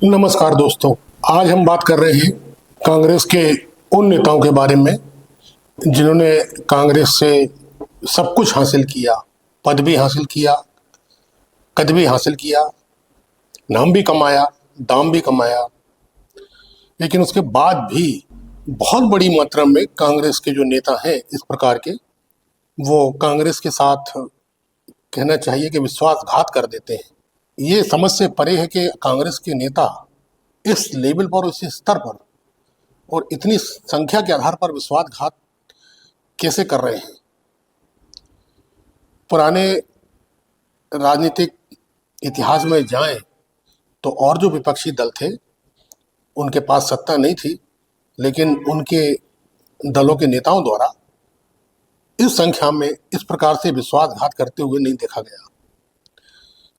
नमस्कार दोस्तों। आज हम बात कर रहे हैं कांग्रेस के उन नेताओं के बारे में जिन्होंने कांग्रेस से सब कुछ हासिल किया, पद भी हासिल किया, कद भी हासिल किया, नाम भी कमाया, दाम भी कमाया, लेकिन उसके बाद भी बहुत बड़ी मात्रा में कांग्रेस के जो नेता हैं इस प्रकार के, वो कांग्रेस के साथ कहना चाहिए कि विश्वासघात कर देते हैं। ये समझ से परे है कि कांग्रेस के नेता इस लेवल पर, इस स्तर पर और इतनी संख्या के आधार पर विश्वासघात कैसे कर रहे हैं। पुराने राजनीतिक इतिहास में जाएं तो और जो विपक्षी दल थे उनके पास सत्ता नहीं थी, लेकिन उनके दलों के नेताओं द्वारा इस संख्या में इस प्रकार से विश्वासघात करते हुए नहीं देखा गया।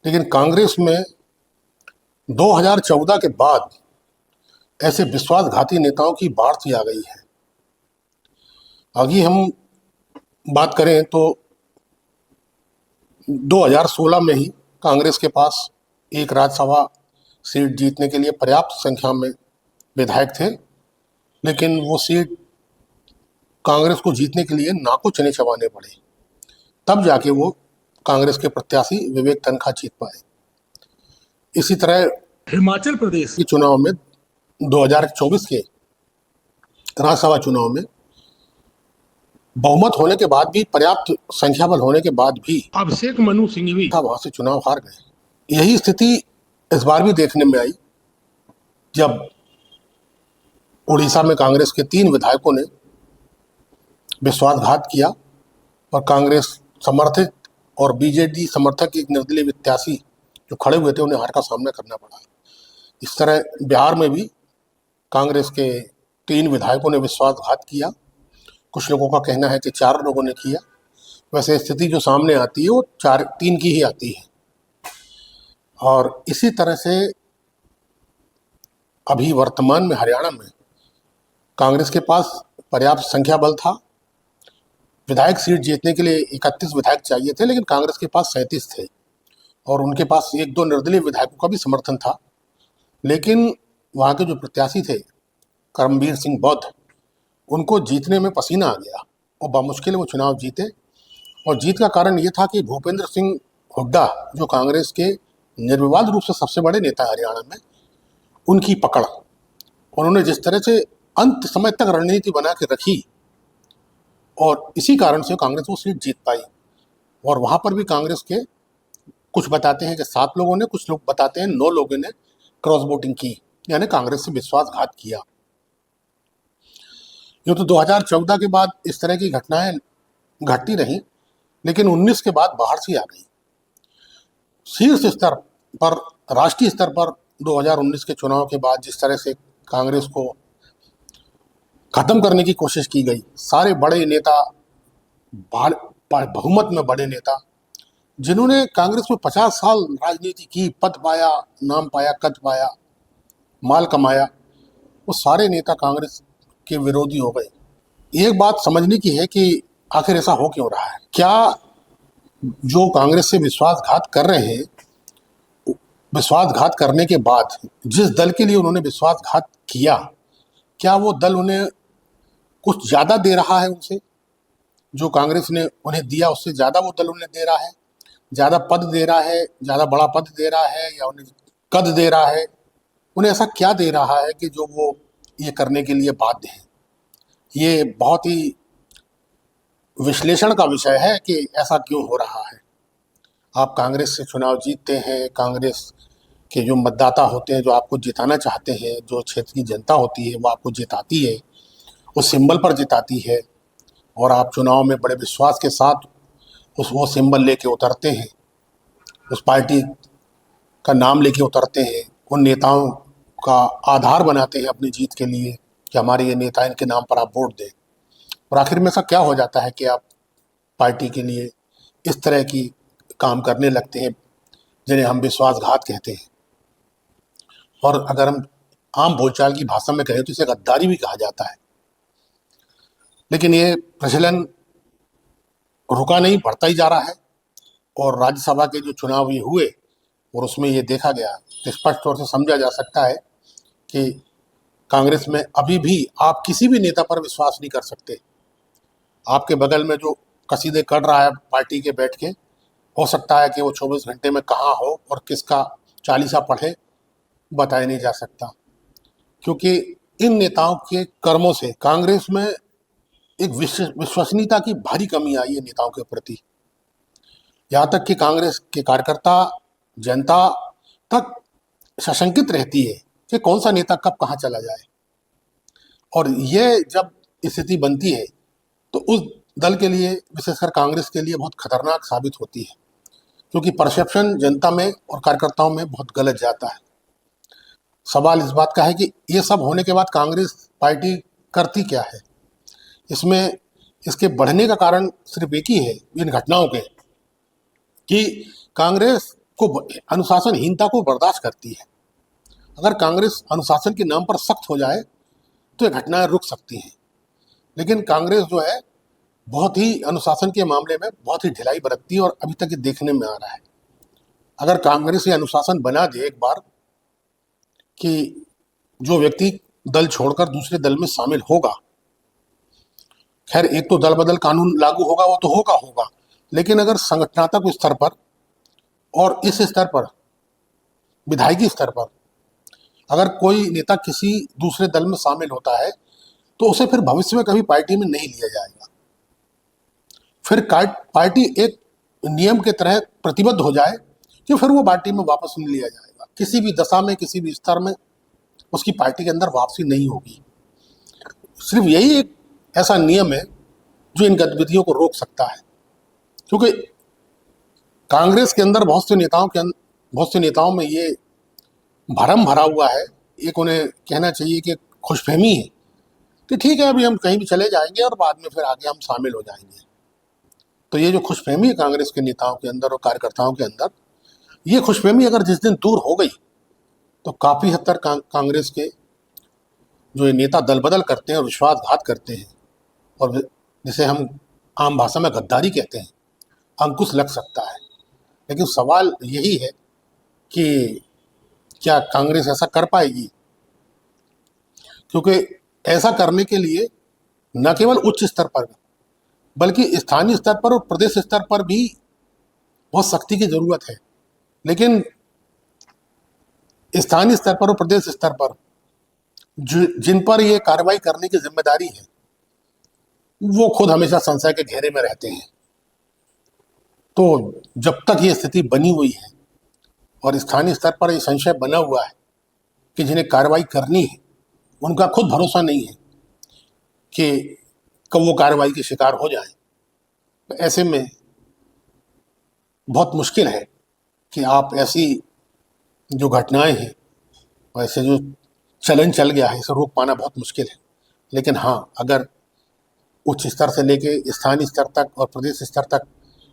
लेकिन कांग्रेस में 2014 के बाद ऐसे विश्वासघाती नेताओं की बाढ़ सी आ गई है। अभी हम बात करें तो 2016 में ही कांग्रेस के पास एक राज्यसभा सीट जीतने के लिए पर्याप्त संख्या में विधायक थे, लेकिन वो सीट कांग्रेस को जीतने के लिए नाको चने चबाने पड़े, तब जाके वो कांग्रेस के प्रत्याशी विवेक तन्खा जीत पाए। इसी तरह हिमाचल प्रदेश के चुनाव में 2024 के राज्यसभा चुनाव में बहुमत होने के बाद भी, पर्याप्त संख्या बल होने के बाद भी अभिषेक मनु सिंघवी वहां से चुनाव हार गए। यही स्थिति इस बार भी देखने में आई जब उड़ीसा में कांग्रेस के 3 विधायकों ने विश्वासघात किया और कांग्रेस समर्थित और बीजेडी समर्थक एक निर्दलीय प्रत्याशी जो खड़े हुए थे उन्हें हार का सामना करना पड़ा। इस तरह बिहार में भी कांग्रेस के 3 विधायकों ने विश्वासघात किया। कुछ लोगों का कहना है कि 4 लोगों ने किया। वैसे स्थिति जो सामने आती है वो 3 की ही आती है। और इसी तरह से अभी वर्तमान में हरियाणा में कांग्रेस के पास पर्याप्त संख्या बल था। विधायक सीट जीतने के लिए 31 विधायक चाहिए थे, लेकिन कांग्रेस के पास 37 थे और उनके पास 1-2 निर्दलीय विधायकों का भी समर्थन था। लेकिन वहाँ के जो प्रत्याशी थे कर्मवीर सिंह बौद्ध, उनको जीतने में पसीना आ गया और बामुश्किल वो चुनाव जीते। और जीत का कारण ये था कि भूपेंद्र सिंह हुड्डा, जो कांग्रेस के निर्विवाद रूप से सबसे बड़े नेता है हरियाणा में, उनकी पकड़, उन्होंने जिस तरह से अंत समय तक रणनीति बना के रखी और इसी कारण से कांग्रेस वो सीट जीत पाई। और वहाँ पर भी कांग्रेस के कुछ बताते हैं कि 7 लोगों ने, कुछ लोग बताते हैं 9 लोगों ने क्रॉस वोटिंग की, यानी कांग्रेस से विश्वासघात किया। यूँ तो 2014 के बाद इस तरह की घटनाएं घटती रही, लेकिन 19 के बाद बाहर से आ गई। शीर्ष स्तर पर, राष्ट्रीय स्तर पर 2019 के चुनाव के बाद जिस तरह से कांग्रेस को खत्म करने की कोशिश की गई, सारे बड़े नेता, बहुमत में बड़े नेता जिन्होंने कांग्रेस में 50 साल राजनीति की, पद पाया, नाम पाया, कद पाया, माल कमाया, वो सारे नेता कांग्रेस के विरोधी हो गए। एक बात समझने की है कि आखिर ऐसा हो क्यों रहा है। क्या जो कांग्रेस से विश्वासघात कर रहे हैं, विश्वासघात करने के बाद जिस दल के लिए उन्होंने विश्वासघात किया, क्या वो दल उन्हें कुछ ज़्यादा दे रहा है उनसे? जो कांग्रेस ने उन्हें दिया उससे ज़्यादा वो दल उन्हें दे रहा है? ज़्यादा पद दे रहा है, ज़्यादा बड़ा पद दे रहा है, या उन्हें कद दे रहा है? उन्हें ऐसा क्या दे रहा है कि जो वो ये करने के लिए बाध्य हैं? ये बहुत ही विश्लेषण का विषय है कि ऐसा क्यों हो रहा है। आप कांग्रेस से चुनाव जीतते हैं, कांग्रेस के जो मतदाता होते हैं, जो आपको जिताना चाहते हैं, जो क्षेत्र की जनता होती है वो आपको जिताती है, उस सिंबल पर जिताती है, और आप चुनाव में बड़े विश्वास के साथ वो सिंबल लेके उतरते हैं, उस पार्टी का नाम लेके उतरते हैं, उन नेताओं का आधार बनाते हैं अपनी जीत के लिए कि हमारे ये नेता, इनके नाम पर आप वोट दें। और आखिर में ऐसा क्या हो जाता है कि आप पार्टी के लिए इस तरह की काम करने लगते हैं जिन्हें हम विश्वासघात कहते हैं। और अगर हम आम बोलचाल की भाषा में कहें तो इसे गद्दारी भी कहा जाता है। लेकिन ये प्रचलन रुका नहीं, बढ़ता ही जा रहा है। और राज्यसभा के जो चुनाव ये हुए और उसमें ये देखा गया कि स्पष्ट तौर से समझा जा सकता है कि कांग्रेस में अभी भी आप किसी भी नेता पर विश्वास नहीं कर सकते। आपके बगल में जो कसीदे कर रहा है पार्टी के बैठ के, हो सकता है कि वो 24 घंटे में कहाँ हो और किसका चालीसा पढ़े, बताया नहीं जा सकता। क्योंकि इन नेताओं के कर्मों से कांग्रेस में एक विश्वसनीयता की भारी कमी आई है नेताओं के प्रति। यहाँ तक कि कांग्रेस के कार्यकर्ता, जनता तक सशंकित रहती है कि कौन सा नेता कब कहाँ चला जाए। और ये जब स्थिति बनती है तो उस दल के लिए, विशेषकर कांग्रेस के लिए, बहुत खतरनाक साबित होती है, क्योंकि परसेप्शन जनता में और कार्यकर्ताओं में बहुत गलत जाता है। सवाल इस बात का है कि ये सब होने के बाद कांग्रेस पार्टी करती क्या है। इसमें इसके बढ़ने का कारण सिर्फ एक ही है, इन घटनाओं के, कि कांग्रेस को अनुशासनहीनता को बर्दाश्त करती है। अगर कांग्रेस अनुशासन के नाम पर सख्त हो जाए तो ये घटनाएं रुक सकती हैं, लेकिन कांग्रेस जो है बहुत ही अनुशासन के मामले में बहुत ही ढिलाई बरतती है और अभी तक ये देखने में आ रहा है। अगर कांग्रेस ये अनुशासन बना दे एक बार कि जो व्यक्ति दल छोड़कर दूसरे दल में शामिल होगा, खैर एक तो दल बदल कानून लागू होगा, वो तो होगा, लेकिन अगर संगठनात्मक स्तर पर और इस स्तर पर, विधायकी स्तर पर, अगर कोई नेता किसी दूसरे दल में शामिल होता है तो उसे फिर भविष्य में कभी पार्टी में नहीं लिया जाएगा। फिर पार्टी एक नियम के तरह प्रतिबद्ध हो जाए कि फिर वो पार्टी में वापस नहीं लिया जाएगा। किसी भी दशा में, किसी भी स्तर में उसकी पार्टी के अंदर वापसी नहीं होगी। सिर्फ यही एक ऐसा नियम है जो इन गतिविधियों को रोक सकता है, क्योंकि कांग्रेस के अंदर बहुत से नेताओं में ये भरम भरा हुआ है। एक उन्हें कहना चाहिए कि खुशफहमी है कि ठीक है, अभी हम कहीं भी चले जाएंगे और बाद में फिर आगे हम शामिल हो जाएंगे। तो ये जो खुशफहमी है कांग्रेस के नेताओं के अंदर और कार्यकर्ताओं के अंदर, ये खुशफहमी अगर जिस दिन दूर हो गई तो काफ़ी हद तक कांग्रेस के जो ये नेता दल बदल करते हैं और विश्वासघात करते हैं, और जिसे हम आम भाषा में गद्दारी कहते हैं, अंकुश लग सकता है। लेकिन सवाल यही है कि क्या कांग्रेस ऐसा कर पाएगी, क्योंकि ऐसा करने के लिए न केवल उच्च स्तर पर बल्कि स्थानीय स्तर पर और प्रदेश स्तर पर भी बहुत सख्ती की जरूरत है। लेकिन स्थानीय स्तर पर और प्रदेश स्तर पर जिन पर ये कार्रवाई करने की जिम्मेदारी है, वो खुद हमेशा संशय के घेरे में रहते हैं। तो जब तक ये स्थिति बनी हुई है और स्थानीय स्तर पर ये संशय बना हुआ है कि जिन्हें कार्रवाई करनी है उनका खुद भरोसा नहीं है कि कब वो कार्रवाई के शिकार हो जाए, तो ऐसे में बहुत मुश्किल है कि आप ऐसी जो घटनाएं हैं, वैसे जो चलन चल गया है, इसे रोक पाना बहुत मुश्किल है। लेकिन हाँ, अगर उच्च स्तर से लेके स्थानीय स्तर तक और प्रदेश स्तर तक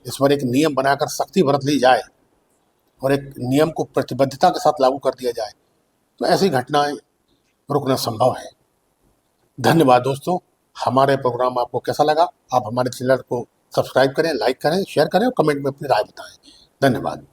इस पर एक नियम बनाकर सख्ती बरत ली जाए और एक नियम को प्रतिबद्धता के साथ लागू कर दिया जाए, तो ऐसी घटनाएं रुकना संभव है। धन्यवाद दोस्तों। हमारे प्रोग्राम आपको कैसा लगा? आप हमारे चैनल को सब्सक्राइब करें, लाइक करें, शेयर करें और कमेंट में अपनी राय बताएं। धन्यवाद।